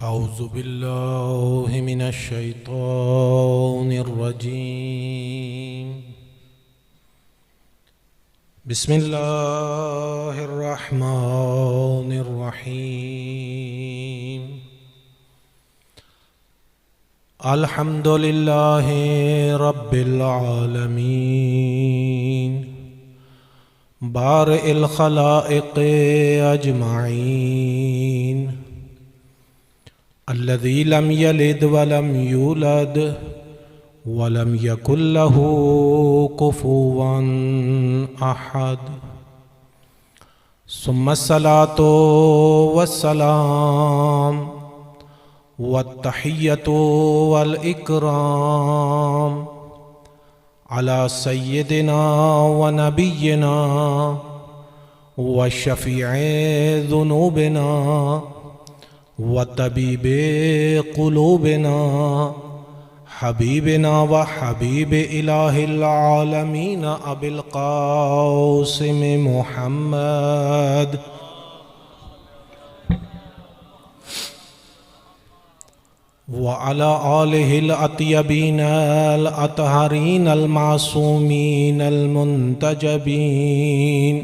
औज़ु बिल्लाहि मिनश शैतानिर रजीम। बिस्मिल्लाहिर रहमानिर रहीम। अल्हम्दुलिल्लाहि रब्बिल आलमीन बारिइल खलाइक़ अजमाइन अल्लज़ी लम यलिद वलम यूलद वलम यकुल लहू कुफुवन अहद। सुम्मस्सलातु वस्सलाम वत्तहिय्यतु वल इकराम अला सय्यिदिना व नबिय्यिना व शफ़ीए ज़ुनूबिना व तबीबे क़ुलूबिना हबीबिना व हबीब इलाहिल आलमीन अबिल क़ासिम मुहम्मद व अला आलिहिल अत्यबीनल अतहरीनल मासूमीनल मुंतजबीन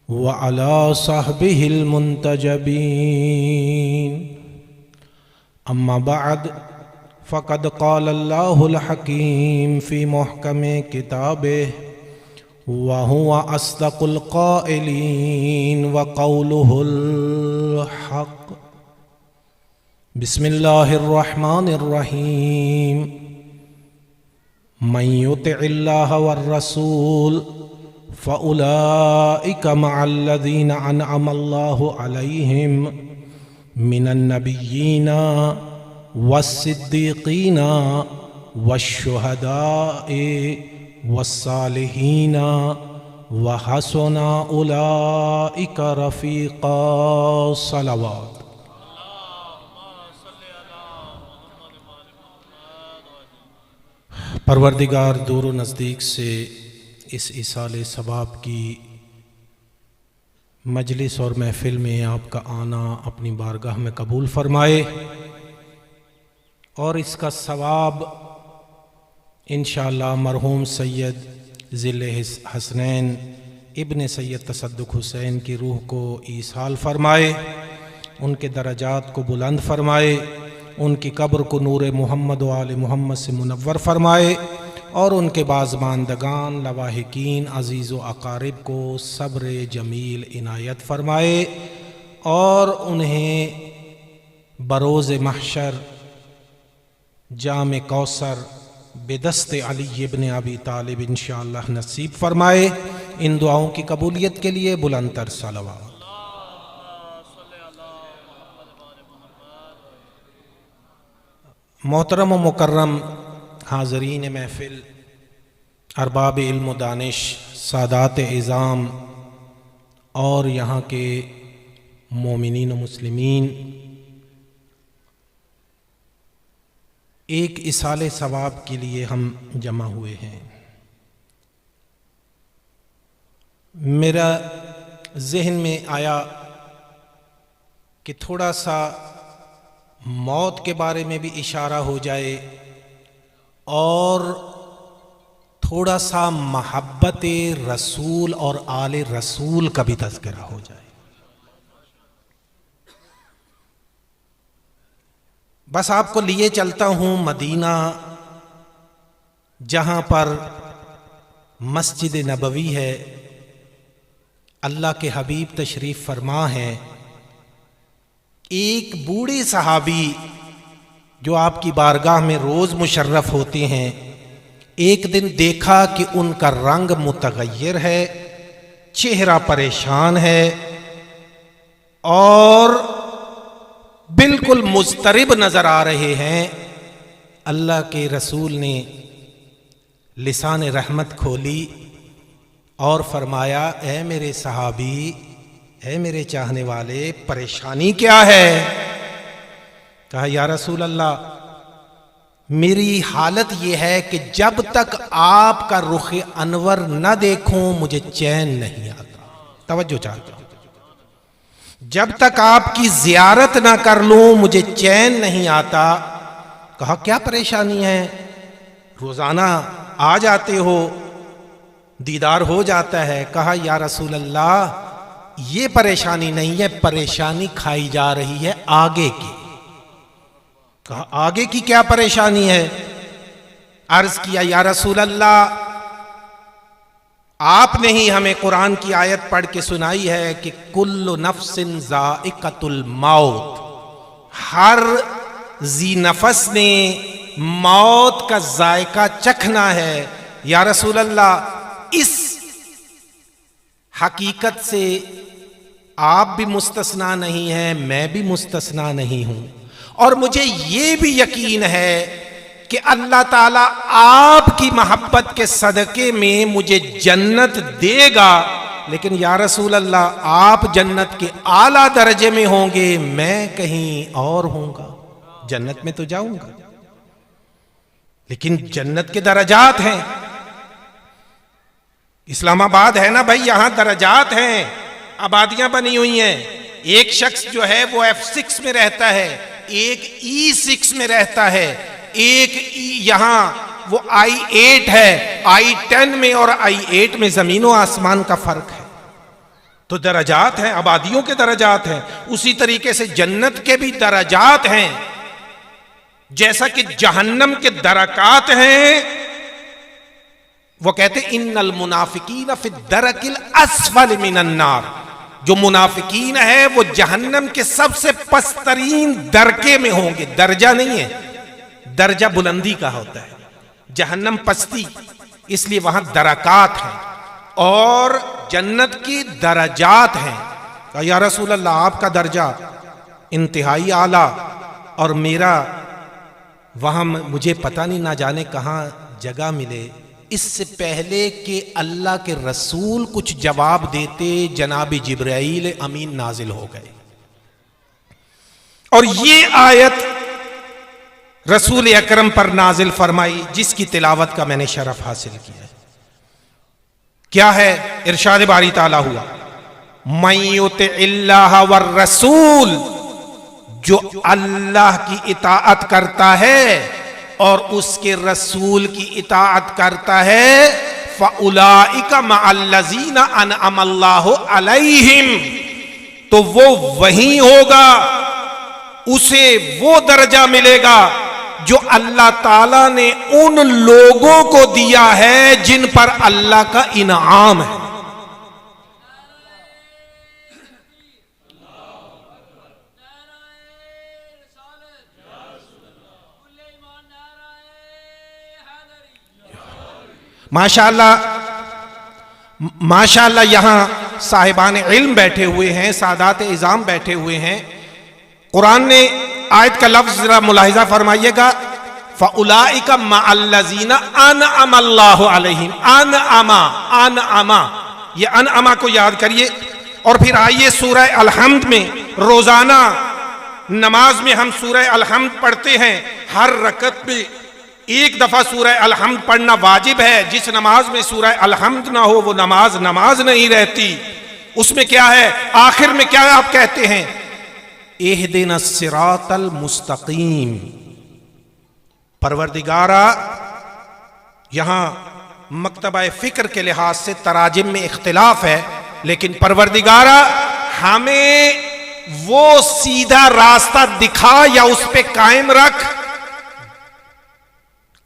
व अला सहबिहिल मुंतजबीन। अम्मा बअद फ़क़द क़ालल्लाहुल हकीम फ़ी मुहकमे किताबिह व हुवा अस्दक़ुल क़ाइलीन व क़ौलुहुल हक़। बिस्मिल्लाहिर रहमानिर रहीम। मन युतिइल्लाह वर रसूल फ़उलाइका मअल्लज़ीना अनअमल्लाहु अलैहिम मिनन नबिय्यीना वस्सिद्दीक़ीना वश्शुहदाए वस्सालिहीना व हसुना उलाइका रफ़ीक़ा। सलवात। परवरदिगार दूर व नज़दीक से इस इसाले सवाब की मजलिस और महफ़िल में आपका आना अपनी बारगाह में कबूल फरमाए और इसका सवाब इंशाअल्लाह मरहूम सैयद ज़िले हसनैन इब्न सैयद तसद्दुक़ हुसैन की रूह को ईसाल फरमाए, उनके दरजात को बुलंद फरमाए, उनकी कब्र को नूर मोहम्मद व आले मोहम्मद से मुनव्वर फरमाए और उनके बाज़मानदगान लवाहिकीन अज़ीज़ व अकारिब को सब्र जमील इनायत फरमाए और उन्हें बरोज़ महशर जाम कौसर बेदस्ते अली इब्न अबी तालिब इंशाअल्लाह नसीब फरमाए। इन दुआओं की कबूलियत के लिए बुलंदतर सलवात। मोहतरम व मुकर्रम हाज़रीन महफ़िल, अरबाब इल्म दानिश, सादात इज़ाम और यहाँ के मोमिनीन व मुस्लिमीन, एक इसाले सवाब के लिए हम जमा हुए हैं। मेरा ज़हन में आया कि थोड़ा सा मौत के बारे में भी इशारा हो जाए और थोड़ा सा महब्बत रसूल और आले रसूल का भी तज़किरा हो जाए। बस आपको लिए चलता हूँ मदीना, जहाँ पर मस्जिद नबवी है, अल्लाह के हबीब तशरीफ़ फरमा है। एक बूढ़े सहाबी जो आपकी बारगाह में रोज़ मुशर्रफ होते हैं, एक दिन देखा कि उनका रंग मुतगय्यर है, चेहरा परेशान है और बिल्कुल मुज़तरिब नज़र आ रहे हैं। अल्लाह के रसूल ने लिसान रहमत खोली और फरमाया, ए मेरे सहाबी, ए मेरे चाहने वाले, परेशानी क्या है? कहा, या रसूल अल्लाह, मेरी हालत ये है कि जब तक आपका रुख अनवर न देखूं मुझे चैन नहीं आता। तवज्जो चाहता हूं। जब तक आपकी जियारत ना कर लूं मुझे चैन नहीं आता। कहा क्या परेशानी है, रोजाना आ जाते हो, दीदार हो जाता है। कहा या रसूल अल्लाह ये परेशानी नहीं है, परेशानी खाई जा रही है आगे की। कहा आगे की क्या परेशानी है? अर्ज किया या रसूल अल्लाह आपने ही हमें कुरान की आयत पढ़ के सुनाई है कि कुल्लु नफ्सिन ज़ाइक़तुल मौत, हर जी नफस ने मौत का जायका चखना है। या रसूल अल्लाह इस हकीकत से आप भी मुस्तस्ना नहीं हैं, मैं भी मुस्तस्ना नहीं हूं। और मुझे ये भी यकीन है कि अल्लाह ताला आपकी मोहब्बत के सदके में मुझे जन्नत देगा। लेकिन या रसूल अल्लाह आप जन्नत के आला दर्जे में होंगे, मैं कहीं और होऊंगा। जन्नत में तो जाऊंगा लेकिन जन्नत के दर्जात हैं। इस्लामाबाद है ना भाई, यहां दर्जात हैं, आबादियां बनी हुई हैं। एक शख्स जो है वो F6 में रहता है, एक E6 में रहता है, एक यहां वो I8 है। I10 में और I8 में जमीन और आसमान का फर्क है। तो दर्जात हैं, आबादियों के दर्जात हैं। उसी तरीके से जन्नत के भी दर्जात हैं। जैसा कि जहन्नम के दरकात हैं। वो कहते इन्नल मुनाफिकीन फि दरकिल अस्फल मिनन नार, जो मुनाफिकीन है वो जहन्नम के सबसे पस्तरीन दरके में होंगे। दर्जा नहीं है, दर्जा बुलंदी का होता है, जहन्नम पस्ती, इसलिए वहां दरकात हैं। और जन्नत की दर्जात हैं। या रसूल अल्लाह आपका दर्जा इंतहाई आला और मेरा वहां मुझे पता नहीं ना जाने कहां जगह मिले। इससे पहले कि अल्लाह के रसूल कुछ जवाब देते, जनाब जिब्राईल अमीन नाजिल हो गए और ये आयत रसूल अकरम पर नाजिल फरमाई, जिसकी तिलावत का मैंने शरफ हासिल किया। क्या है? इरशाद बारी ताला हुआ मय्युतिल्लाह वर रसूल, जो अल्लाह की इताअत करता है और उसके रसूल की इताअत करता है, फउलाइका मअल्लज़ीना अनअमल्लाहु अलैहिम, तो वो वही होगा, उसे वो दर्जा मिलेगा जो अल्लाह ताला ने उन लोगों को दिया है जिन पर अल्लाह का इनाम है। माशाअल्लाह माशाअल्लाह यहां साहिबान इल्म बैठे हुए हैं, सादात इज़ाम बैठे हुए हैं। कुरान ने आयत का लफ्ज जरा मुलाहिजा फरमाइएगा, फउलाइका मअल्लज़ीना अनअमल्लाहु अलैहिम। अनअमा, ये अनअमा को याद करिए। और फिर आइए सूरह अल-हम्द में, रोजाना नमाज में हम सूरह अल-हम्द पढ़ते हैं। हर रकत में एक दफा सूरह अल-हम्द पढ़ना वाजिब है। जिस नमाज में सूरह अल-हम्द ना हो वो नमाज नमाज नहीं रहती। उसमें क्या है? आखिर में क्या आप कहते हैं? इहदिनस सिरातल मुस्तकीम। परवरदिगारा, यहां मकतबा फिक्र के लिहाज से तराजिम में इख्तिलाफ है, लेकिन परवरदिगारा हमें वो सीधा रास्ता दिखा या उस पे कायम रख।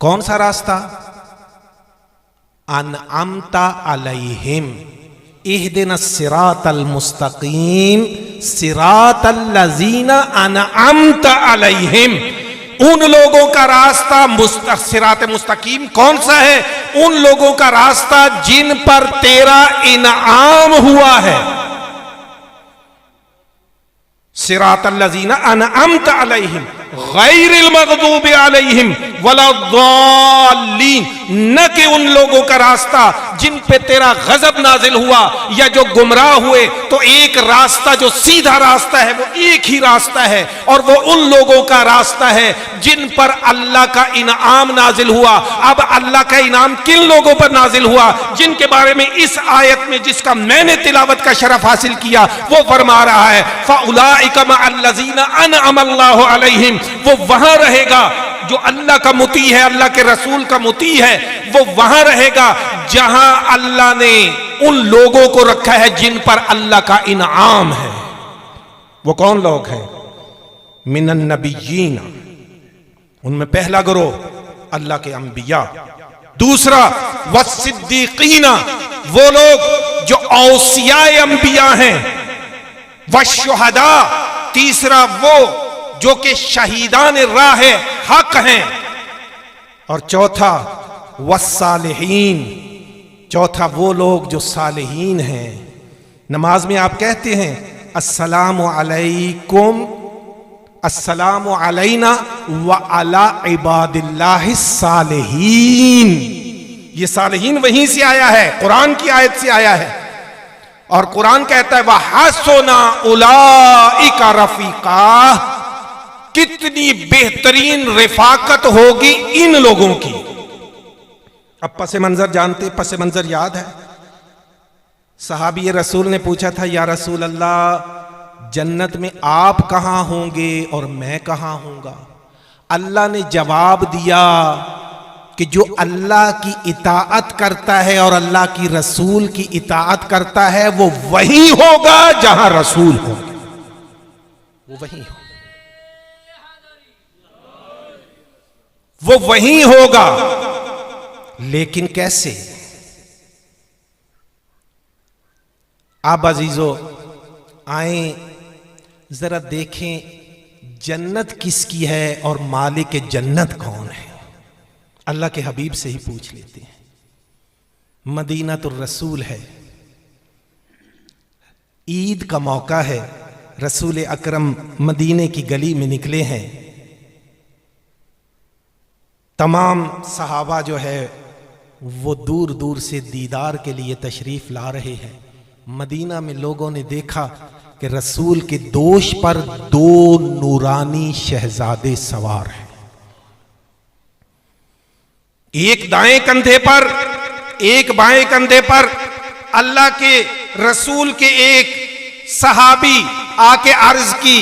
कौन सा रास्ता? अनअमता अलैहिम, इहदिनस सिरातल मुस्तकीम सिरातल लज़ीना अनअमता अलैहिम। उन लोगों का रास्ता सिरात मुस्तकीम कौन सा है? उन लोगों का रास्ता जिन पर तेरा इनाम हुआ है। सिरातल लज़ीना अनअमता अलैहिम गैरिल मग़दूबि अलैहिम वलद्दाल्लीन, न कि उन लोगों का रास्ता जिन पे तेरा गजब नाजिल हुआ या जो गुमराह हुए। तो एक रास्ता जो सीधा रास्ता है वो एक ही रास्ता है, और वो उन लोगों का रास्ता है जिन पर अल्लाह का इनाम नाजिल हुआ। अब अल्लाह का इनाम किन लोगों पर नाजिल हुआ? जिनके बारे में इस आयत में जिसका मैंने तिलावत का शरफ हासिल किया वो फरमा रहा है फउलाइका मअल्लज़ीना अनअमल्लाहु अलैहिम, वो वहां रहेगा जो अल्लाह का मुती है, अल्लाह के रसूल का मुती है, वो वहां रहेगा जहां अल्लाह ने उन लोगों को रखा है जिन पर अल्लाह का इनाम है। वो कौन लोग हैं? मिनन नबिय्यीन, उनमें पहला गिरोह अल्लाह के अंबिया। दूसरा वस्सिद्दीकीना, वो लोग जो औसियाए अंबिया हैं। वशुहदा, तीसरा वो जो कि शहीदान राह हक हैं। और चौथा वस्सालिहीन, चौथा वो लोग जो सालिहीन हैं। नमाज में आप कहते हैं अस्सलामु अलैकुम, अस्सलामु अलैना व अला इबादिल्लाहिस सालिहीन। ये सालिहीन वहीं से आया है, कुरान की आयत से आया है। और कुरान कहता है वह हसना उलाइका रफीका, कितनी बेहतरीन रिफाकत होगी इन लोगों की। अब पसे मंजर जानते, पसे मंजर याद है। सहाबी रसूल ने पूछा था या रसूल अल्लाह जन्नत में आप कहां होंगे और मैं कहां होऊंगा? अल्लाह ने जवाब दिया कि जो अल्लाह की इताअत करता है और अल्लाह की रसूल की इताअत करता है वो वही होगा जहां रसूल होंगे, वो वही होगा, वो वही होगा। लेकिन कैसे? आप अजीजों आए जरा देखें जन्नत किसकी है और मालिक जन्नत कौन है। अल्लाह के हबीब से ही पूछ लेते हैं। मदीनातुर रसूल है, ईद का मौका है, रसूल अकरम मदीने की गली में निकले हैं। तमाम सहाबा जो है वो दूर दूर से दीदार के लिए तशरीफ ला रहे हैं। मदीना में लोगों ने देखा कि रसूल के दोष पर दो नूरानी शहजादे सवार हैं, एक दाएं कंधे पर एक बाएं कंधे पर। अल्लाह के रसूल के एक सहाबी आके अर्ज की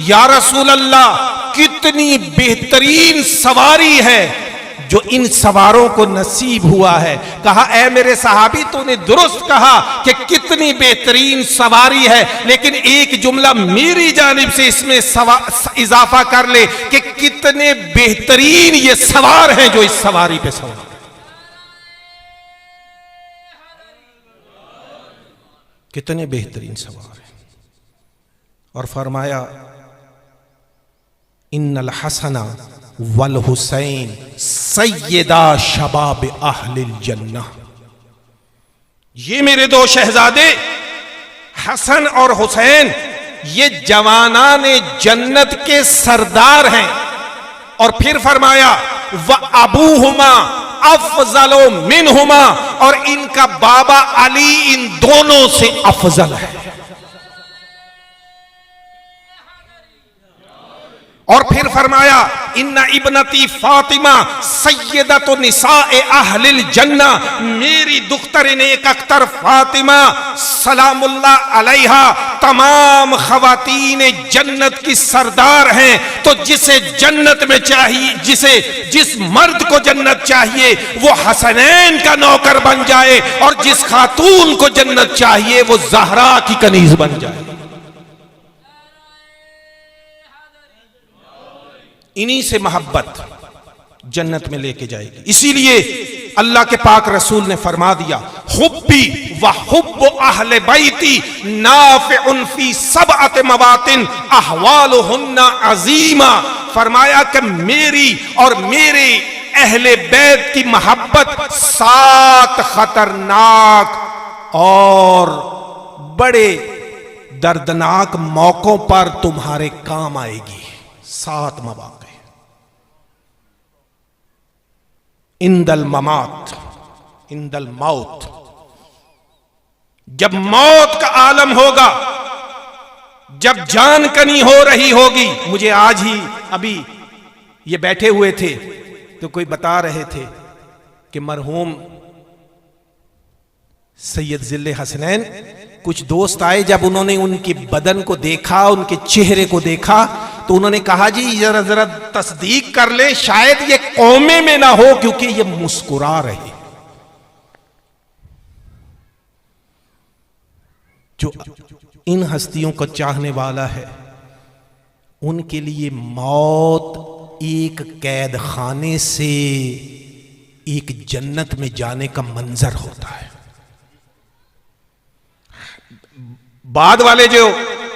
या रसूल अल्लाह कितनी बेहतरीन सवारी है जो इन सवारों को नसीब हुआ है। कहा ऐ मेरे सहाबी तूने दुरुस्त कहा कि कितनी बेहतरीन सवारी है, लेकिन एक जुमला मेरी जानिब से इसमें इजाफा कर ले कि कितने बेहतरीन ये सवार हैं जो इस सवारी पे सवार। कितने बेहतरीन सवार हैं। और फरमाया इन्नल हसना वल हुसैन सैयदा शबाब अहलिल जन्नह, ये मेरे दो शहजादे हसन और हुसैन ये जवानाने जन्नत के सरदार हैं। और फिर फरमाया व अबूहुमा अफजलो मिनहुमा, और इनका बाबा अली इन दोनों से अफजल है। और फिर फरमाया इन्ना इब्नती फातिमा सय्यदतु निसाए अहलिल जन्ना, मेरी दुख्तर नेक अख्तर फातिमा सलामुल्लाह अलैहा तमाम खवातीन जन्नत की सरदार हैं। तो जिसे जन्नत में चाहिए, जिस मर्द को जन्नत चाहिए वो हसनैन का नौकर बन जाए, और जिस खातून को जन्नत चाहिए वो ज़हरा की कनीज बन जाए। इन्हीं से मोहब्बत जन्नत में लेके जाएगी। इसीलिए अल्लाह के पाक रसूल ने फरमा दिया हुब्बी व हुब्बु अहले बैती नाफ़िउन फी सबअत मवातिन अहवालुहुन्ना अज़ीमा। फरमाया कि मेरी और मेरे अहले बैत की मोहब्बत 7 खतरनाक और बड़े दर्दनाक मौकों पर तुम्हारे काम आएगी। 7 मवाक़े इंदल ममात, इंदल मौत, जब मौत का आलम होगा, जब जान कनी हो रही होगी। मुझे आज ही अभी ये बैठे हुए थे तो कोई बता रहे थे कि मरहूम सैयद जिले हसनैन, कुछ दोस्त आए, जब उन्होंने उनके बदन को देखा, उनके चेहरे को देखा, तो उन्होंने कहा जी जरा जरा तस्दीक कर ले, शायद ये कौमे में ना हो, क्योंकि ये मुस्कुरा रहे। जो इन हस्तियों को चाहने वाला है, उनके लिए मौत एक कैद खाने से एक जन्नत में जाने का मंजर होता है। बाद वाले जो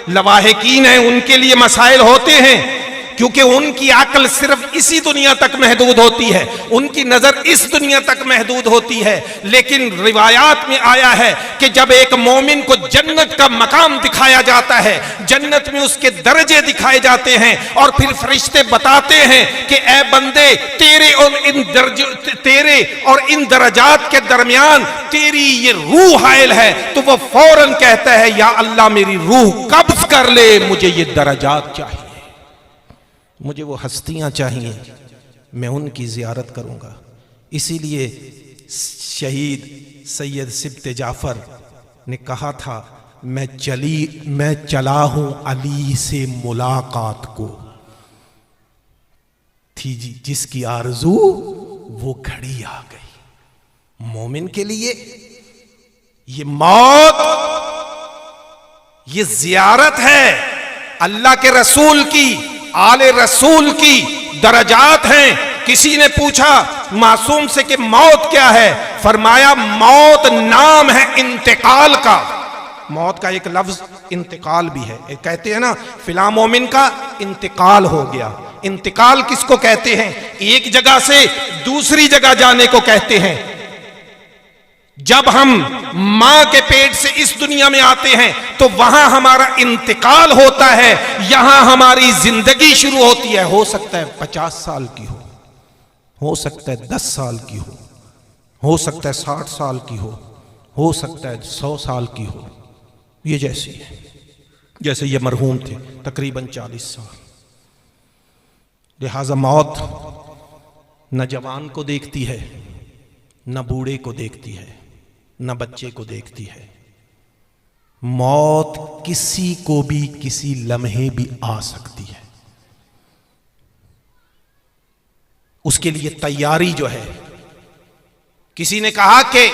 लवाहिकीन हैं, उनके लिए मसाइल होते हैं, क्योंकि उनकी अक्ल सिर्फ इसी दुनिया तक महदूद होती है, उनकी नजर इस दुनिया तक महदूद होती है। लेकिन रिवायात में आया है कि जब एक मोमिन को जन्नत का मकाम दिखाया जाता है, जन्नत में उसके दर्जे दिखाए जाते हैं, और फिर फरिश्ते बताते हैं कि ए बंदे, तेरे और इन दर्जात के दरमियान तेरी ये रूह हायल है, तो वो फौरन कहता है या अल्लाह मेरी रूह कब्ज कर ले, मुझे ये दर्जात चाहिए, मुझे वो हस्तियां चाहिए, मैं उनकी जियारत करूंगा। इसीलिए शहीद सैयद सिब्ते जाफर ने कहा था, मैं चला हूं अली से मुलाकात को, थी जी जिसकी आरजू वो घड़ी आ गई। मोमिन के लिए ये मौत, ये जियारत है अल्लाह के रसूल की, आले रसूल की दरजात हैं। किसी ने पूछा मासूम से कि मौत क्या है, फरमाया मौत नाम है इंतकाल का। मौत का एक लफ्ज इंतकाल भी है। कहते हैं ना फिला मोमिन का इंतकाल हो गया। इंतकाल किसको कहते हैं? एक जगह से दूसरी जगह जाने को कहते हैं। जब हम मां के पेट से इस दुनिया में आते हैं तो वहां हमारा इंतकाल होता है, यहां हमारी जिंदगी शुरू होती है। हो सकता है 50 साल की हो सकता है 10 साल की हो सकता है 60 साल की हो सकता है 100 साल की हो। ये जैसी है, जैसे ये मरहूम थे तकरीबन 40 साल। लिहाजा मौत न जवान को देखती है, न बूढ़े को देखती है, न बच्चे को देखती है। मौत किसी को भी किसी लम्हे भी आ सकती है। उसके लिए तैयारी जो है, किसी ने कहा कि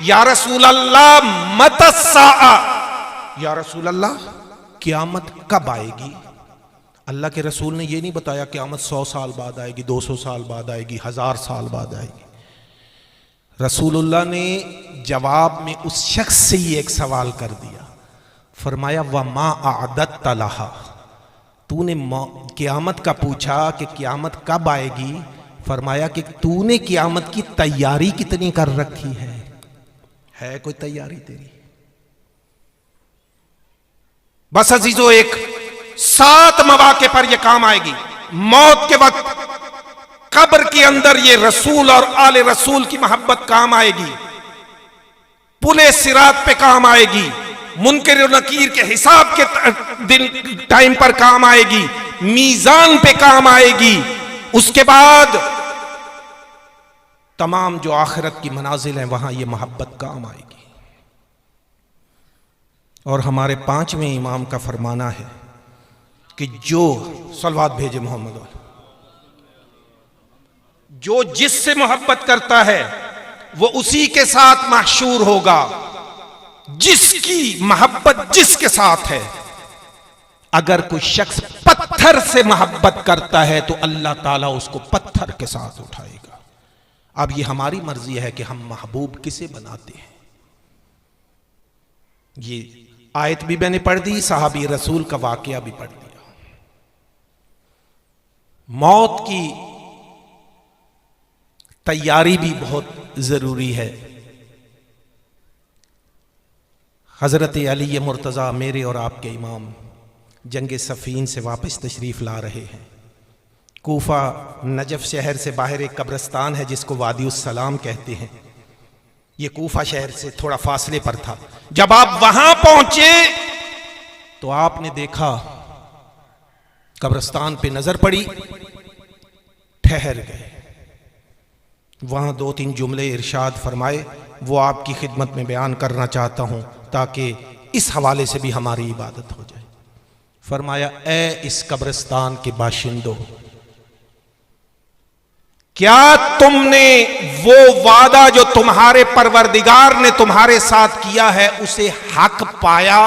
या रसूल अल्लाह मतस्सा, या रसूल अल्लाह क़यामत कब आएगी? अल्लाह के रसूल ने यह नहीं बताया क़यामत 100 साल बाद आएगी, 200 साल बाद आएगी, 1000 साल बाद आएगी। रसूलुल्लाह ने जवाब में उस शख्स से ही एक सवाल कर दिया, फरमाया वमा आदत लहा, तूने क़यामत का पूछा कि क़यामत कब आएगी, फरमाया कि तूने क़यामत की तैयारी कितनी कर रखी है कोई तैयारी तेरी? बस अजीजों, एक 7 मौके पर यह काम आएगी। मौत के वक्त कब्र के अंदर ये रसूल और आले रसूल की मोहब्बत काम आएगी, पुले सिरात पे काम आएगी, मुनकर और नकीर के हिसाब के दिन टाइम पर काम आएगी, मीजान पे काम आएगी। उसके बाद तमाम जो आखिरत की मनाजिल हैं वहां ये मोहब्बत काम आएगी। और हमारे 5वें इमाम का फरमाना है कि जो सलवात भेजे मोहम्मद, जो जिससे मोहब्बत करता है वो उसी के साथ महशूर होगा। जिसकी मोहब्बत जिसके साथ है, अगर कोई शख्स पत्थर से मोहब्बत करता है तो अल्लाह ताला उसको पत्थर के साथ उठाएगा। अब ये हमारी मर्जी है कि हम महबूब किसे बनाते हैं। ये आयत भी मैंने पढ़ दी, सहाबी रसूल का वाकया भी पढ़ दिया। मौत की तैयारी भी बहुत जरूरी है। हजरत अली मुर्तज़ा मेरे और आपके इमाम जंग सफ़ीन से वापस तशरीफ़ ला रहे हैं। कूफा नजफ शहर से बाहर एक कब्रिस्तान है जिसको वादी उस सलाम कहते हैं। ये कूफा शहर से थोड़ा फासले पर था। जब आप वहां पहुंचे तो आपने देखा, कब्रिस्तान पे नजर पड़ी, ठहर गए। वहां 2-3 जुमले इरशाद फरमाए, वो आपकी खिदमत में बयान करना चाहता हूं ताकि इस हवाले से भी हमारी इबादत हो जाए। फरमाया, ए इस कब्रिस्तान के बाशिंदों, क्या तुमने वो वादा जो तुम्हारे परवरदिगार ने तुम्हारे साथ किया है उसे हक पाया?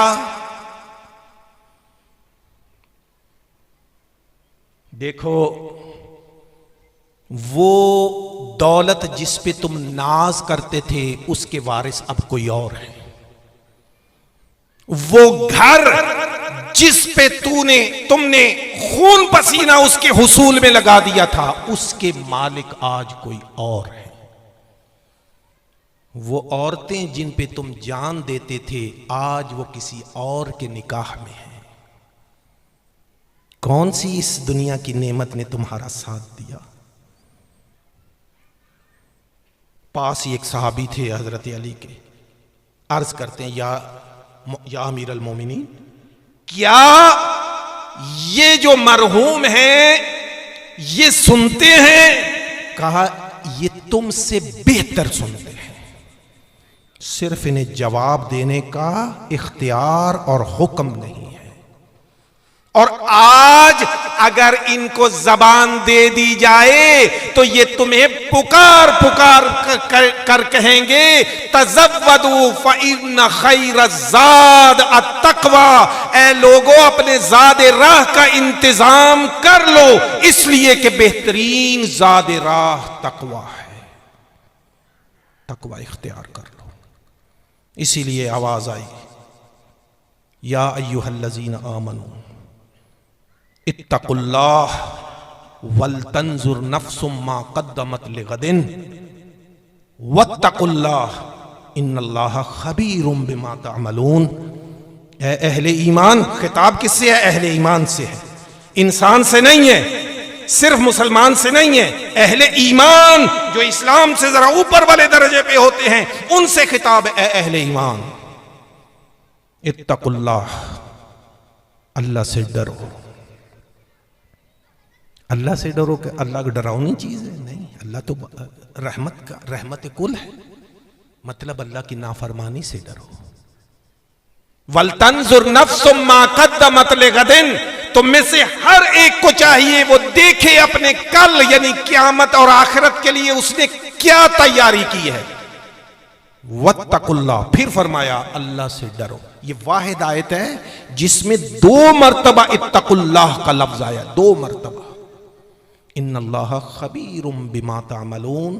देखो, वो दौलत जिस पे तुम नाज करते थे उसके वारिस अब कोई और है। वो घर जिस पे तुमने खून पसीना उसके हुसूल में लगा दिया था, उसके मालिक आज कोई और है। वो औरतें जिन पे तुम जान देते थे, आज वो किसी और के निकाह में है। कौन सी इस दुनिया की नेमत ने तुम्हारा साथ दिया? पास ही एक सहाबी थे हजरत अली के, अर्ज करते हैं, या अमीर अल मोमिनीन, क्या ये जो मरहूम हैं ये सुनते हैं? कहा, ये तुमसे बेहतर सुनते हैं, सिर्फ इन्हें जवाब देने का इख्तियार और हुक्म नहीं है। और आज अगर इनको जबान दे दी जाए तो ये तुम्हें पुकार पुकार कर कहेंगे, तज़व्वदू फ़इन्न खैरज़्ज़ाद अत्तक़वा, ऐ लोगों अपने ज़ादे राह का इंतजाम कर लो, इसलिए कि बेहतरीन ज़ादे राह तक़वा है। तक़वा इख्तियार कर लो। इसीलिए आवाज आई, या अय्युहल्लज़ीना आमनू इत्तक़ुल्लाह वल तंजुर नफ्सुम मा क़द्दमत लिग़दिन वत्तक़ुल्लाह इन्नल्लाह ख़बीरुम बिमा तअमलून। ऐ अहले ईमान, खिताब किससे है? अहले ईमान से है, इंसान से नहीं है, सिर्फ मुसलमान से नहीं है। अहले ईमान जो इस्लाम से जरा ऊपर वाले दर्जे पे होते हैं, उनसे खिताब है, अहले ईमान इत्तक़ुल्लाह, अल्लाह से डरो। अल्लाह से डरो कि अल्लाह को डरावनी चीज है? नहीं, अल्लाह तो रहमत कुल है, मतलब अल्लाह की नाफरमानी से डरो। वल तंजुर नफ्सुम मा क़द्दमत लिग़दिन, तुम में से हर एक को चाहिए वो देखे अपने कल यानी क़यामत और आखिरत के लिए उसने क्या तैयारी की है। वत्तक़ुल्लाह, फिर फरमाया अल्लाह से डरो। ये वाहिद आयत है जिसमें 2 मरतबा इत्तक़ुल्लाह का लफ्ज आया, 2 मरतबा। इन्नल्लाह ख़बीरुम बिमा तअमलून,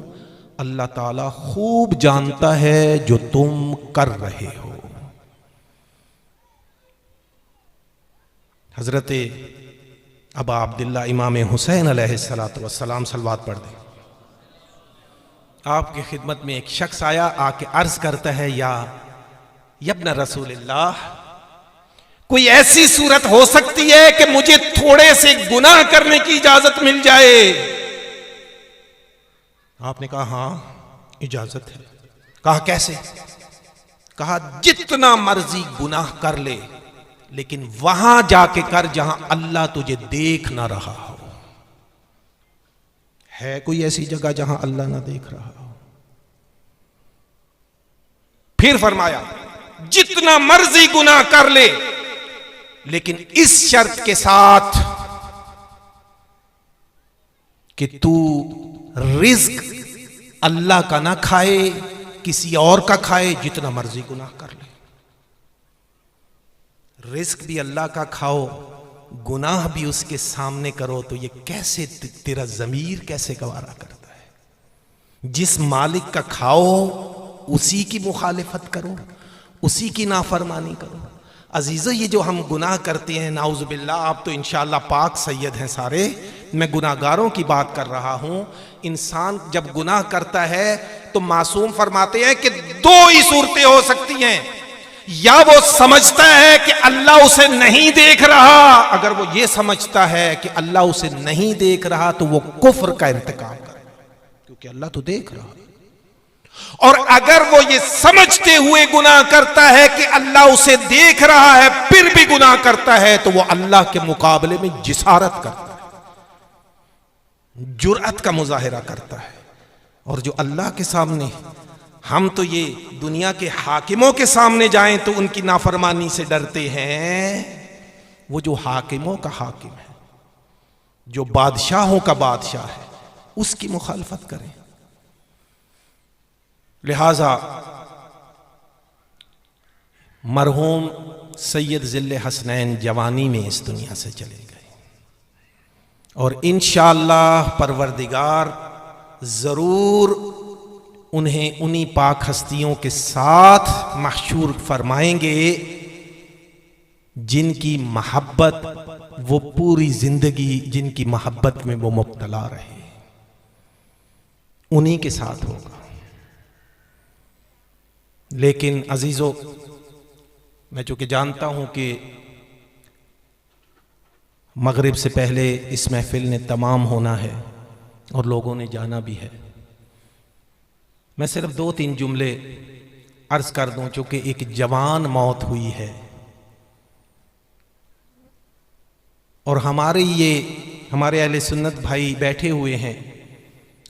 अल्लाह ताला खूब जानता है जो तुम कर रहे हो। हजरत अबा अब्दुल्लाह इमाम हुसैन अलैहिस्सलातु वस्सलाम सलवात पढ़ दें। आपकी खिदमत में एक शख्स आया, आके अर्ज करता है, या यब्न रसूलिल्लाह, कोई ऐसी सूरत हो सकती है कि मुझे थोड़े से गुनाह करने की इजाजत मिल जाए? आपने कहा, हां इजाजत है। कहा, कैसे? कहा, जितना मर्जी गुनाह कर ले, लेकिन वहां जाके कर जहां अल्लाह तुझे देख ना रहा हो। है कोई ऐसी जगह जहां अल्लाह ना देख रहा हो? फिर फरमाया, जितना मर्जी गुनाह कर ले, लेकिन इस शर्त के साथ कि तू रिज्क अल्लाह का ना खाए, किसी और का खाए। जितना मर्जी गुनाह कर ले, रिज्क भी अल्लाह का खाओ, गुनाह भी उसके सामने करो, तो ये कैसे तेरा ज़मीर कैसे गवारा करता है? जिस मालिक का खाओ उसी की मुखालिफत करो, उसी की नाफरमानी करो। अजीज़ो, ये जो हम गुनाह करते हैं, नाउज़ुबिल्लाह, आप तो इंशाअल्लाह पाक सैयद हैं सारे, मैं गुनाहगारों की बात कर रहा हूं। इंसान जब गुनाह करता है तो मासूम फरमाते हैं कि 2 ही सूरतें हो सकती हैं, या वो समझता है कि अल्लाह उसे नहीं देख रहा। अगर वो ये समझता है कि अल्लाह उसे नहीं देख रहा तो वो कुफ्र का इंतकाम करे, क्योंकि अल्लाह तो देख रहा। और अगर वो ये समझते हुए गुनाह करता है कि अल्लाह उसे देख रहा है फिर भी गुनाह करता है, तो वो अल्लाह के मुकाबले में जिसारत करता है, जुर्अत का मुजाहिरा करता है। और जो अल्लाह के सामने, हम तो ये दुनिया के हाकिमों के सामने जाएं तो उनकी नाफरमानी से डरते हैं, वो जो हाकिमों का हाकिम है, जो बादशाहों का बादशाह है, उसकी मुखालफत करें। लिहाजा मरहूम सैयद जिल्ले हसनैन जवानी में इस दुनिया से चले गए और इंशाअल्लाह परवरदिगार ज़रूर उन्हें उन्हीं पाक हस्तियों के साथ महशूर फरमाएंगे जिनकी मोहब्बत वो पूरी जिंदगी, जिनकी मोहब्बत में वो मुब्तला रहे, उन्हीं के साथ होगा। लेकिन अजीज़ों, मैं चूँकि जानता हूँ कि मगरिब से पहले इस महफिल ने तमाम होना है और लोगों ने जाना भी है, मैं सिर्फ 2-3 जुमले अर्ज़ कर दूँ। चूँकि एक जवान मौत हुई है और हमारे अहले सुन्नत भाई बैठे हुए हैं,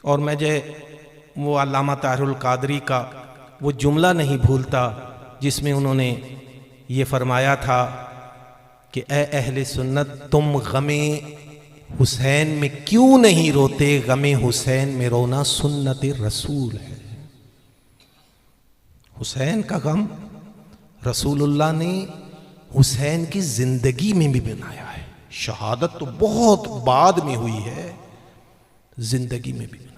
और मैं वो अल्लामा ताहिरुल कादरी का वो जुमला नहीं भूलता जिसमें उन्होंने ये फरमाया था कि ए अहले सुन्नत, तुम गमे हुसैन में क्यों नहीं रोते, गमे हुसैन में रोना सुन्नत रसूल है। हुसैन का गम रसूलुल्लाह ने हुसैन की जिंदगी में भी बनाया है। शहादत तो बहुत बाद में हुई है, जिंदगी में भी बनाया।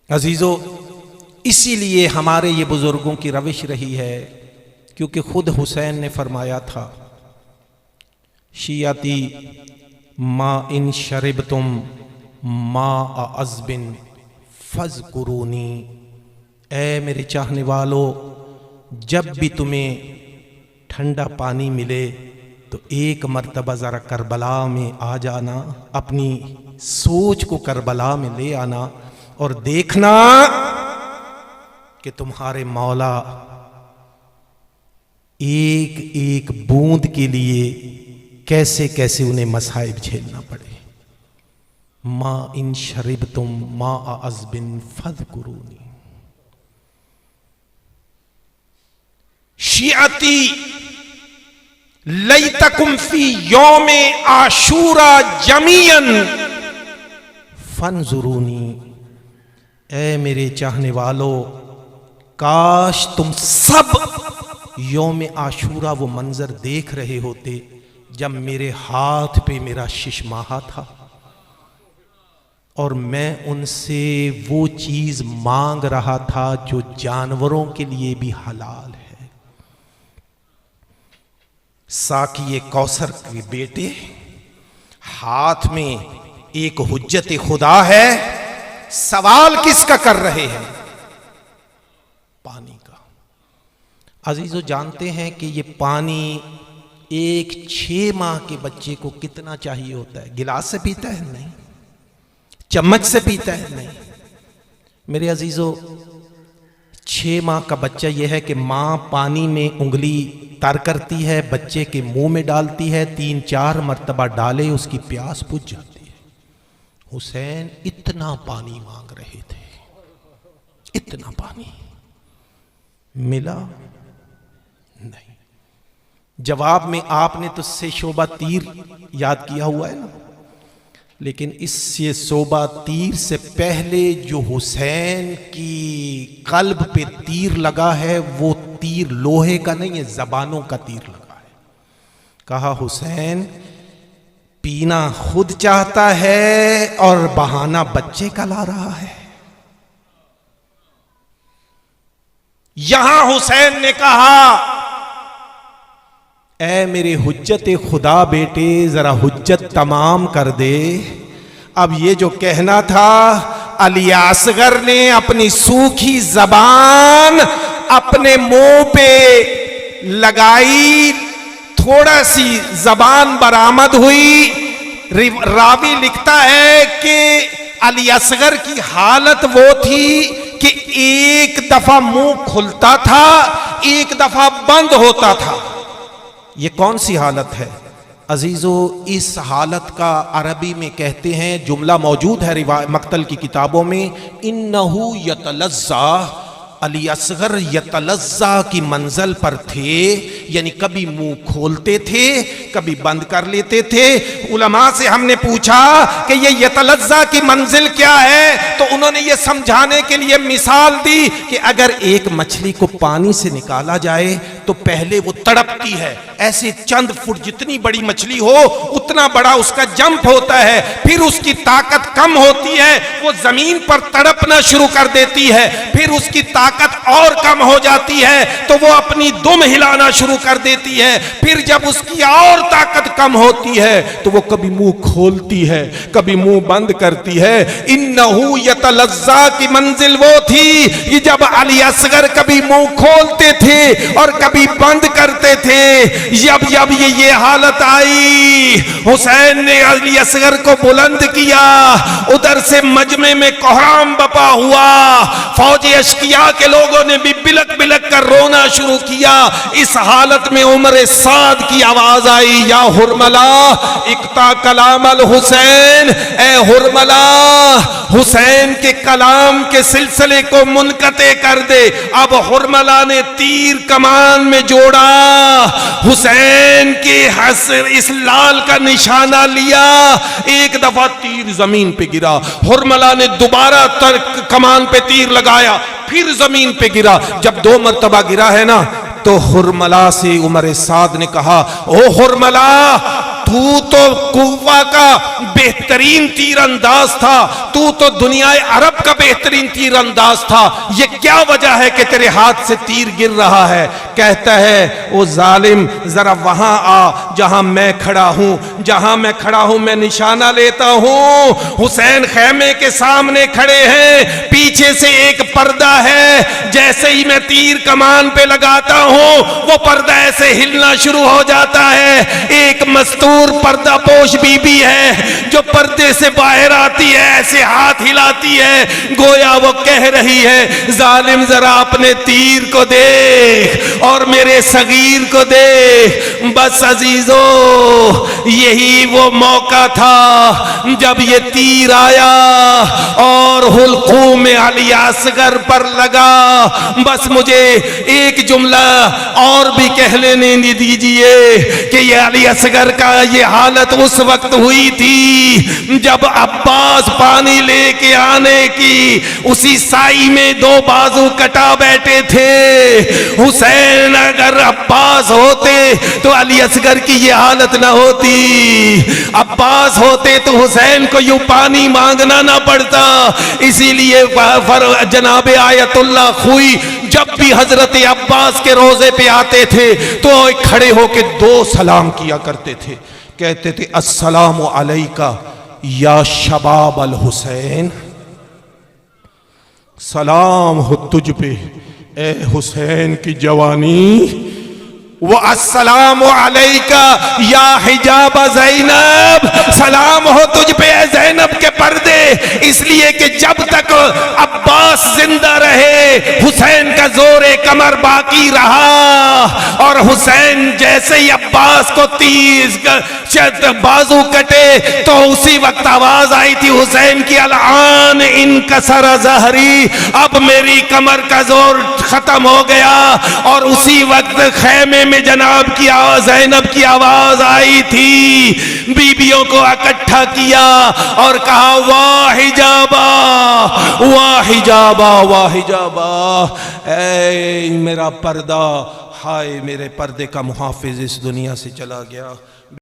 अजीजों, इसीलिए हमारे ये बुजुर्गों की रविश रही है, क्योंकि खुद हुसैन ने फरमाया था, शियाती मा इन शरिब तुम मा अज़बिन फज़कुरूनी, ए मेरे चाहने वालों, जब भी तुम्हें ठंडा पानी मिले तो एक मर्तबा ज़रा करबला में आ जाना, अपनी सोच को करबला में ले आना और देखना कि तुम्हारे मौला एक एक बूंद के लिए कैसे कैसे उन्हें मसाइब झेलना पड़े। मा इन शरिब तुम मा अज़बिन फज़कुरूनी। शियाती लैतकुम फी यौमे आशूरा जमीयन फंजुरूनी, ए मेरे चाहने वालों, काश तुम सब यौम आशूरा वो मंजर देख रहे होते जब मेरे हाथ पे मेरा शिशमाहा था और मैं उनसे वो चीज मांग रहा था जो जानवरों के लिए भी हलाल है। साकी कौसर के बेटे, हाथ में एक हुज्जत खुदा है, सवाल किसका कर रहे हैं? पानी का। अजीजों, जानते हैं कि ये पानी एक 6 माह के बच्चे को कितना चाहिए होता है? गिलास से पीता है? नहीं। चम्मच से पीता है? नहीं। मेरे अजीजों, 6 माह का बच्चा यह है कि माँ पानी में उंगली तर करती है, बच्चे के मुंह में डालती है, 3-4 मर्तबा डाले उसकी प्यास बुझ जाती है। हुसैन इतना पानी मांग रहे थे, इतना पानी मिला नहीं। जवाब में आपने तो से शोबा तीर याद किया हुआ है ना, लेकिन इससे शोबा तीर से पहले जो हुसैन की कल्ब पे तीर लगा है वो तीर लोहे का नहीं है, जबानों का तीर लगा है। कहा, हुसैन पीना खुद चाहता है और बहाना बच्चे का ला रहा है। यहां हुसैन ने कहा, ऐ मेरे हुज्जत खुदा बेटे, जरा हुज्जत तमाम कर दे। अब ये जो कहना था, अली असगर ने अपनी सूखी जबान अपने मुंह पे लगाई, थोड़ा सी जबान बरामद हुई, रावी लिखता है कि अली असगर की हालत वो थी कि एक दफा मुंह खुलता था, एक दफा बंद होता था। ये कौन सी हालत है अजीजो? इस हालत का अरबी में कहते हैं, जुमला मौजूद है मक्तल की किताबों में, इन्नहु यतलज़्ज़ा, अली असगर यतलज़्ज़ा की मंजिल पर थे, यानी कभी मुंह खोलते थे कभी बंद कर लेते थे। उलमा से हमने पूछा कि ये यतलज़्ज़ा की मंजिल क्या है, तो उन्होंने ये समझाने के लिए मिसाल दी कि अगर एक मछली को पानी से निकाला जाए तो पहले वो तड़पती है, ऐसे चंद फुट जितनी बड़ी मछली हो उतना बड़ा उसका जंप होता है, फिर उसकी ताकत कम होती है, वो जमीन पर तड़पना शुरू कर देती है, फिर उसकी ताकत और कम हो जाती है तो वो अपनी दुम हिलाना शुरू कर देती है, फिर जब उसकी और ताकत कम होती है तो वो कभी मुंह खोलती है कभी मुंह बंद करती है। इन्नहु यतलज़्ज़ा की मंजिल वो थी कि जब अली असगर कभी मुंह खोलते थे और कभी बंद करते थे। जब जब ये हालत आई, हुसैन ने अली असगर को बुलंद किया, उधर से मजमे में कोहराम बपा हुआ, फौज अश्किया के लोगों ने भी बिलक बिलक कर रोना शुरू किया। इस हालत में उमर साद की आवाज आई, या हुरमला इक्ता कलाम अल हुसैन, ए हुरमला हुसैन के कलाम के सिलसिले को मुनक़ते कर दे। अब हुरमला ने तीर कमान में जोड़ा, हुसैन के इस लाल का निशाना लिया, एक दफा तीर जमीन पे गिरा, हुरमला ने दोबारा कमान पे तीर लगाया, फिर जमीन पे गिरा। जब 2 मरतबा गिरा है ना, तो हुरमला से उमर साद ने कहा, ओ हुरमला तू तो कुव्वा का बेहतरीन तीरंदाज था, तू तो दुनिया अरब का बेहतरीन तीरंदाज था, ये क्या वजह है कि तेरे हाथ से तीर गिर रहा है? कहता है, ओ जालिम जरा वहां आ जहां मैं खड़ा हूं, जहां मैं खड़ा हूं मैं निशाना लेता हूं। हुसैन खैमे के सामने खड़े हैं, पीछे से एक पर्दा है, जैसे ही मैं तीर कमान पे लगाता हूं वो पर्दा ऐसे हिलना शुरू हो जाता है। एक मस्तूर पर्दा पोश बीबी है जो पर्दे से बाहर आती है, ऐसे हाथ हिलाती है, गोया वो कह रही है, जालिम जरा अपने तीर को दे और मेरे सगीर को दे। बस अजीजो, यही वो मौका था जब ये तीर आया और हुल्कूम में अली असगर पर लगा। बस मुझे एक जुमला और भी कह लेने दीजिए कि ये अली असगर का ये हालत उस वक्त हुई थी जब अब्बास पानी लेके आने की उसी साई में 2 बाजू कटा बैठे थे। हुसैन अगर अब्बास होते तो अली असगर की ये हालत ना होती, अब्बास होते तो हुसैन को यूं पानी मांगना ना पड़ता। इसीलिए जनाब आयतुल्लाह खुई जब भी हजरत अब्बास के रोजे पे आते थे तो खड़े होके 2 सलाम किया करते थे, कहते थे, अस्सलामु अलैका या शबाब अल हुसैन, सलाम हो तुझ पे ए हुसैन की जवानी, वो अस्सलामु अलैका या हिजाब ज़ैनब, सलाम हो तुझ पे ज़ैनब के पर्दे। इसलिए कि जब तक अब्बास जिंदा रहे हुसैन का जोरे कमर बाकी रहा, और हुसैन जैसे ही अब्बास को 30 बाजू कटे तो उसी वक्त आवाज आई थी हुसैन की, अल-आन इनकसर ज़हरी, अब मेरी कमर का जोर खत्म हो गया। और उसी वक्त खैमे में जनाब की आवाज, ज़ैनब की आवाज आई थी, बीबियों को इकट्ठा किया और कहा, वाह हिजाबा वाह हिजाबा वाह हिजाबा, ऐ मेरा पर्दा, हाय मेरे पर्दे का मुहाफिज इस दुनिया से चला गया।